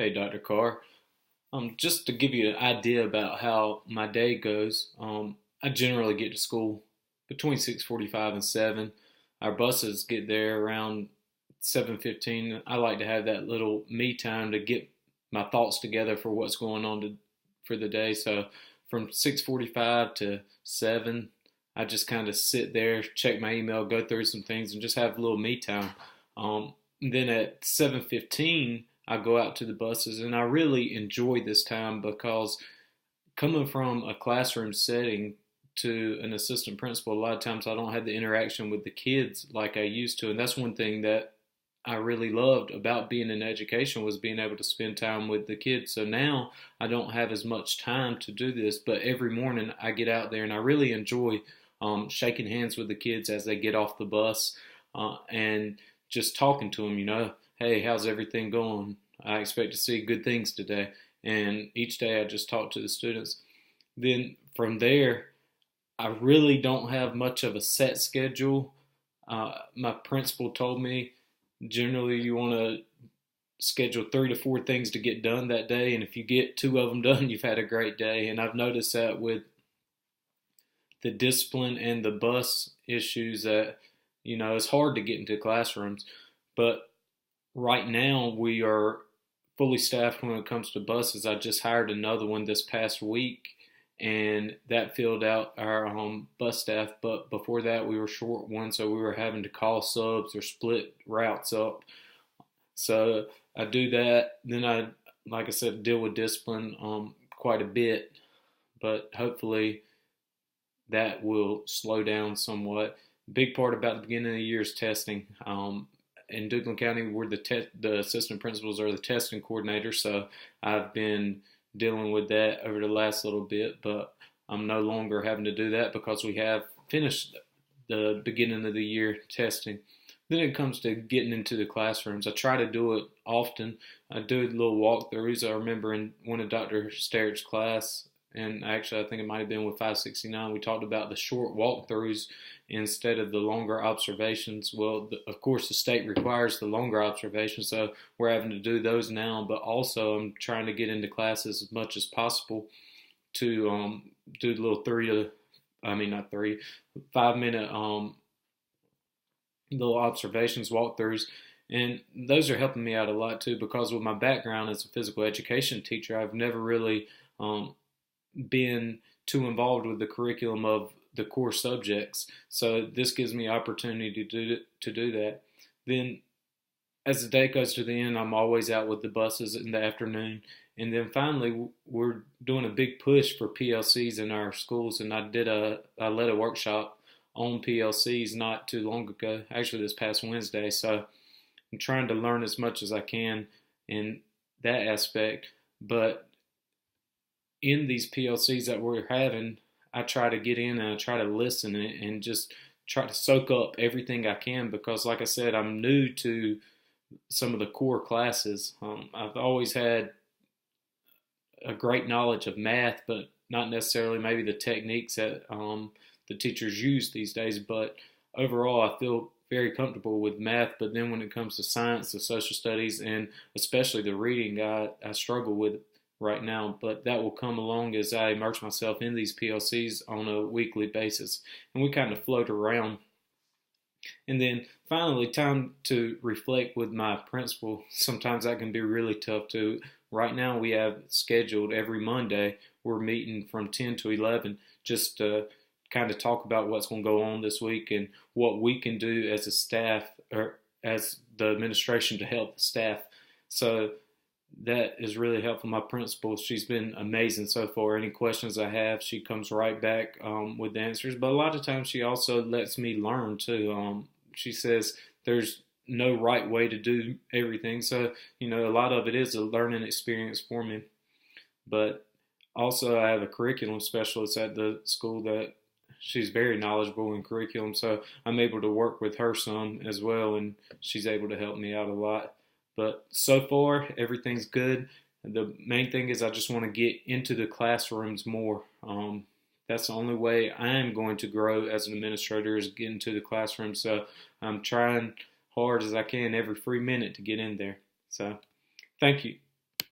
Hey, Dr. Carr. Just to give you an idea about how my day goes, I generally get to school between 6:45 and 7. Our buses get there around 7:15. I like to have that little me time to get my thoughts together for what's going on for the day. So from 6:45 to 7, I just kind of sit there, check my email, go through some things, and just have a little me time. Then at 7:15, I go out to the buses, and I really enjoy this time because coming from a classroom setting to an assistant principal, a lot of times I don't have the interaction with the kids like I used to, and that's one thing that I really loved about being in education was being able to spend time with the kids. So now I don't have as much time to do this, but every morning I get out there and I really enjoy shaking hands with the kids as they get off the bus and just talking to them, hey, how's everything going? I expect to see good things today. And each day I just talk to the students. Then from there, I really don't have much of a set schedule. My principal told me generally you want to schedule 3 to 4 things to get done that day. And if you get 2 of them done, you've had a great day. And I've noticed that with the discipline and the bus issues that, it's hard to get into classrooms. But right now we are fully staffed when it comes to buses. I just hired another one this past week, and that filled out our bus staff. But before that, we were short one, so we were having to call subs or split routes up. So I do that. Then like I said, deal with discipline quite a bit, but hopefully that will slow down somewhat. Big part about the beginning of the year is testing. In Duplin County, we're the assistant principals are the testing coordinators, so I've been dealing with that over the last little bit, but I'm no longer having to do that because we have finished the beginning of the year testing. Then it comes to getting into the classrooms. I try to do it often. I do little walkthroughs. I remember in one of Dr. Sterritt's class, and actually I think it might have been with 569, we talked about the short walkthroughs instead of the longer observations. Well, of course, the state requires the longer observations, so we're having to do those now. But also, I'm trying to get into classes as much as possible to do the little 5 minute little observations, walkthroughs. And those are helping me out a lot too, because with my background as a physical education teacher, I've never really been too involved with the curriculum of the core subjects. So this gives me opportunity to do that. Then as the day goes to the end, I'm always out with the buses in the afternoon. And then finally, we're doing a big push for PLCs in our schools. And I led a workshop on PLCs not too long ago, actually this past Wednesday. So I'm trying to learn as much as I can in that aspect. But in these PLCs that we're having, I try to get in and I try to listen and just try to soak up everything I can because, like I said, I'm new to some of the core classes. I've always had a great knowledge of math, but not necessarily maybe the techniques that the teachers use these days. But overall, I feel very comfortable with math. But then when it comes to science, the social studies, and especially the reading, I struggle with right now, but that will come along as I immerse myself in these PLCs on a weekly basis, and we kind of float around. And then finally, time to reflect with my principal. Sometimes that can be really tough too. Right now, we have scheduled every Monday, we're meeting from 10 to 11 just to kind of talk about what's going to go on this week and what we can do as a staff or as the administration to help the staff. So that is really helpful. My principal, she's been amazing so far. Any questions I have, she comes right back with the answers. But a lot of times she also lets me learn too. She says there's no right way to do everything. So, a lot of it is a learning experience for me. But also I have a curriculum specialist at the school that she's very knowledgeable in curriculum. So I'm able to work with her some as well, and she's able to help me out a lot. But so far, everything's good. The main thing is I just want to get into the classrooms more. That's the only way I am going to grow as an administrator is get into the classroom. So I'm trying hard as I can every free minute to get in there. So thank you.